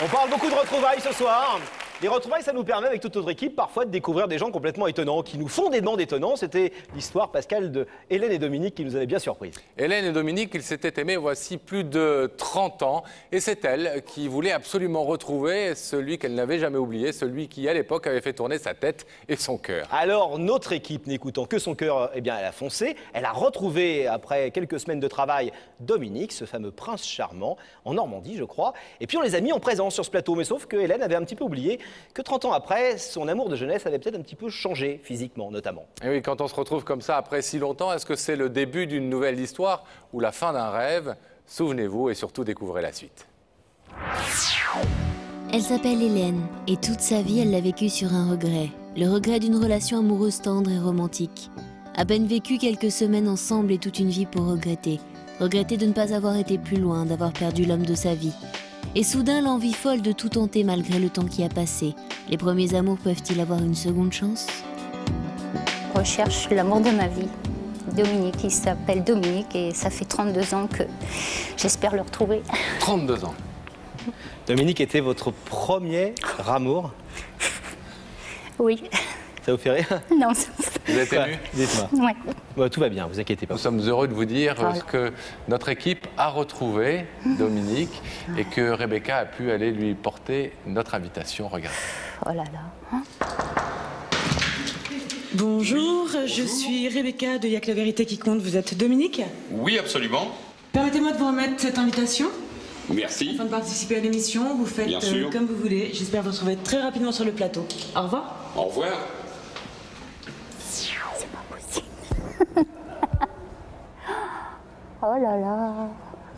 On parle beaucoup de retrouvailles ce soir. Les retrouvailles, ça nous permet, avec toute notre équipe, parfois de découvrir des gens complètement étonnants, qui nous font des demandes étonnantes. C'était l'histoire, Pascal, de Hélène et Dominique qui nous avait bien surprise. Hélène et Dominique, ils s'étaient aimés voici plus de 30 ans. Et c'est elle qui voulait absolument retrouver celui qu'elle n'avait jamais oublié, celui qui, à l'époque, avait fait tourner sa tête et son cœur. Alors, notre équipe, n'écoutant que son cœur, eh bien, elle a foncé. Elle a retrouvé, après quelques semaines de travail, Dominique, ce fameux prince charmant, en Normandie, je crois. Et puis, on les a mis en présence sur ce plateau. Mais sauf que Hélène avait un petit peu oublié que 30 ans après, son amour de jeunesse avait peut-être un petit peu changé, physiquement notamment. Et oui, quand on se retrouve comme ça après si longtemps, est-ce que c'est le début d'une nouvelle histoire ou la fin d'un rêve? Souvenez-vous et surtout découvrez la suite. Elle s'appelle Hélène et toute sa vie, elle l'a vécu sur un regret. Le regret d'une relation amoureuse tendre et romantique. À peine vécu quelques semaines ensemble et toute une vie pour regretter. Regretter de ne pas avoir été plus loin, d'avoir perdu l'homme de sa vie. Et soudain, l'envie folle de tout tenter malgré le temps qui a passé. Les premiers amours peuvent-ils avoir une seconde chance? Je recherche l'amour de ma vie. Dominique, il s'appelle Dominique et ça fait 32 ans que j'espère le retrouver. 32 ans. Dominique était votre premier amour? Oui. Ça vous fait rire? Non. Vous êtes ému? Dites-moi. Ouais. Bon, tout va bien, vous inquiétez pas. Nous sommes heureux de vous dire Voilà. que notre équipe a retrouvé Dominique et que Rebecca a pu aller lui porter notre invitation. Regardez. Oh là là. Bonjour, je suis Rebecca de Y'a que la vérité qui compte. Vous êtes Dominique? Oui, absolument. Permettez-moi de vous remettre cette invitation. Merci. Afin de participer à l'émission, vous faites Bien sûr. comme vous voulez. J'espère vous retrouver très rapidement sur le plateau. Au revoir. Au revoir. C'est pas possible. Oh là là.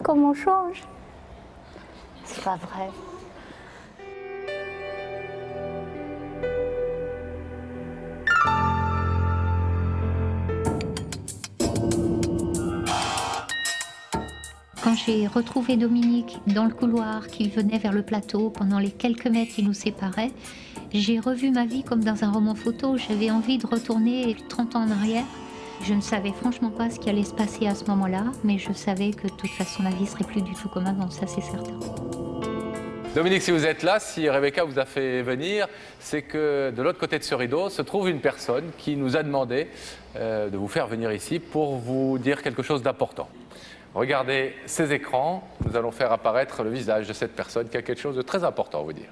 Comment on change? C'est pas vrai. Quand j'ai retrouvé Dominique dans le couloir qui venait vers le plateau, pendant les quelques mètres qui nous séparaient, j'ai revu ma vie comme dans un roman photo. J'avais envie de retourner 30 ans en arrière. Je ne savais franchement pas ce qui allait se passer à ce moment-là, mais je savais que de toute façon la vie serait plus du tout comme avant, ça c'est certain. Dominique, si vous êtes là, si Rebecca vous a fait venir, c'est que de l'autre côté de ce rideau se trouve une personne qui nous a demandé de vous faire venir ici pour vous dire quelque chose d'important. Regardez ces écrans, nous allons faire apparaître le visage de cette personne qui a quelque chose de très important à vous dire.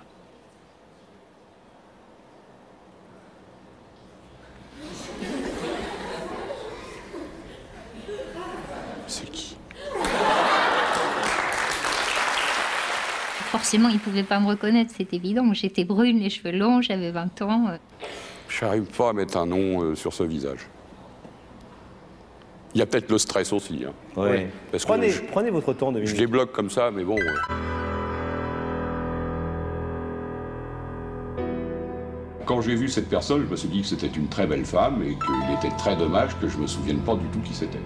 C'est qui? Forcément, il ne pouvait pas me reconnaître, c'est évident. J'étais brune, les cheveux longs, j'avais 20 ans. Je n'arrive pas à mettre un nom sur ce visage. Il y a peut-être le stress aussi. Hein. Oui. Parce que Prenez votre temps, Dominique. je les bloque comme ça, mais bon. Quand j'ai vu cette personne, je me suis dit que c'était une très belle femme et qu'il était très dommage que je ne me souvienne pas du tout qui c'était.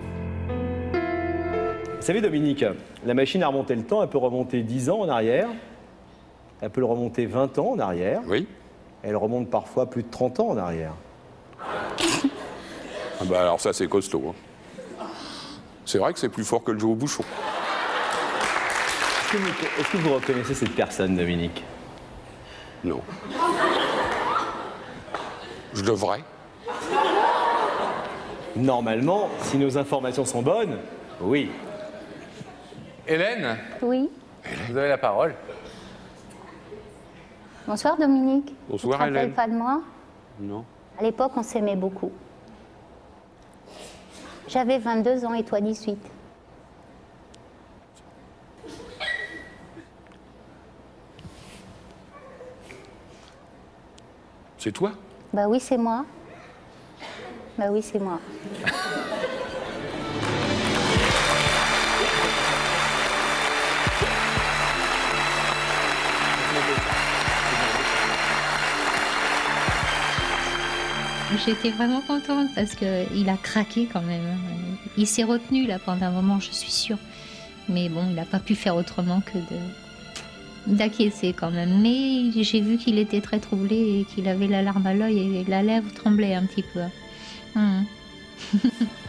Vous savez, Dominique, la machine à remonter le temps, elle peut remonter 10 ans en arrière, elle peut le remonter 20 ans en arrière, Oui? elle remonte parfois plus de 30 ans en arrière. Ah bah alors ça, c'est costaud. Hein. C'est vrai que c'est plus fort que le jeu au bouchon. Est-ce que vous reconnaissez cette personne, Dominique? Non. Je devrais. Normalement, si nos informations sont bonnes, oui. Hélène, Oui. vous avez la parole. Bonsoir Dominique. Bonsoir, Tu te rappelles Hélène. pas de moi? Non. À l'époque, on s'aimait beaucoup. J'avais 22 ans et toi 18. C'est toi? Bah oui, c'est moi. Bah oui, c'est moi. J'étais vraiment contente parce qu'il a craqué quand même. Il s'est retenu là pendant un moment, je suis sûre. Mais bon, il n'a pas pu faire autrement que d'acquiescer quand même. Mais j'ai vu qu'il était très troublé et qu'il avait la larme à l'œil et la lèvre tremblait un petit peu.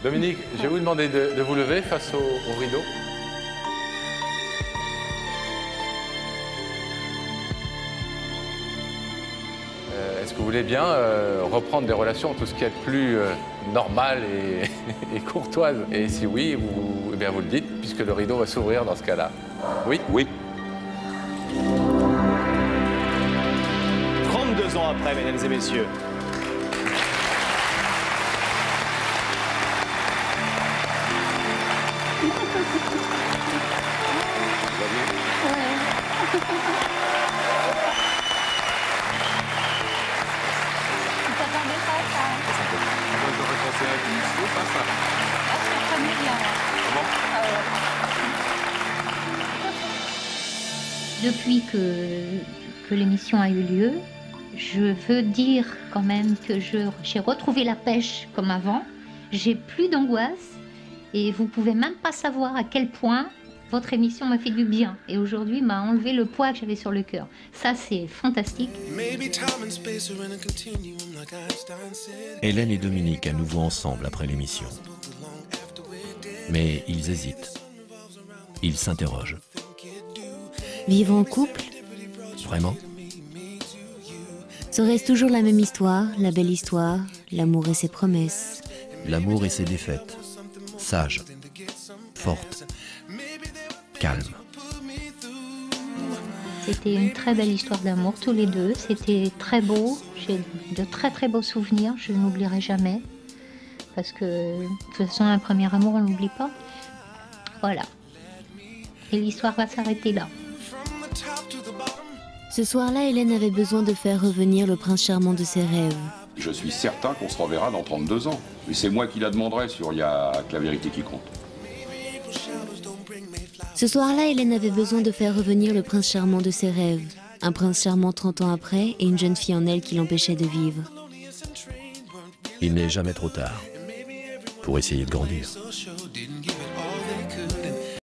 Dominique, je vais vous demander de vous lever face au rideau. Est-ce que vous voulez bien reprendre des relations, tout ce qui est plus normal et courtoise? Et si oui, eh bien vous le dites, puisque le rideau va s'ouvrir dans ce cas-là. Oui? Oui. 32 ans après, mesdames et messieurs. Depuis que l'émission a eu lieu, je veux dire quand même que j'ai retrouvé la pêche comme avant. J'ai plus d'angoisse et vous pouvez même pas savoir à quel point votre émission m'a fait du bien. Et aujourd'hui m'a enlevé le poids que j'avais sur le cœur. Ça, c'est fantastique. Hélène et Dominique à nouveau ensemble après l'émission. Mais ils hésitent. Ils s'interrogent. Vivre en couple? Vraiment? Serait-ce toujours la même histoire, la belle histoire, l'amour et ses promesses? L'amour et ses défaites. Sage. Forte. Calme. C'était une très belle histoire d'amour, tous les deux. C'était très beau. J'ai de très très beaux souvenirs. Je n'oublierai jamais. Parce que de toute façon, un premier amour, on ne l'oublie pas. Voilà. Et l'histoire va s'arrêter là. Ce soir-là, Hélène avait besoin de faire revenir le prince charmant de ses rêves. Je suis certain qu'on se reverra dans 32 ans. Et c'est moi qui la demanderai sur Il y a que la vérité qui compte. Ce soir-là, Hélène avait besoin de faire revenir le prince charmant de ses rêves. Un prince charmant 30 ans après et une jeune fille en elle qui l'empêchait de vivre. Il n'est jamais trop tard pour essayer de grandir.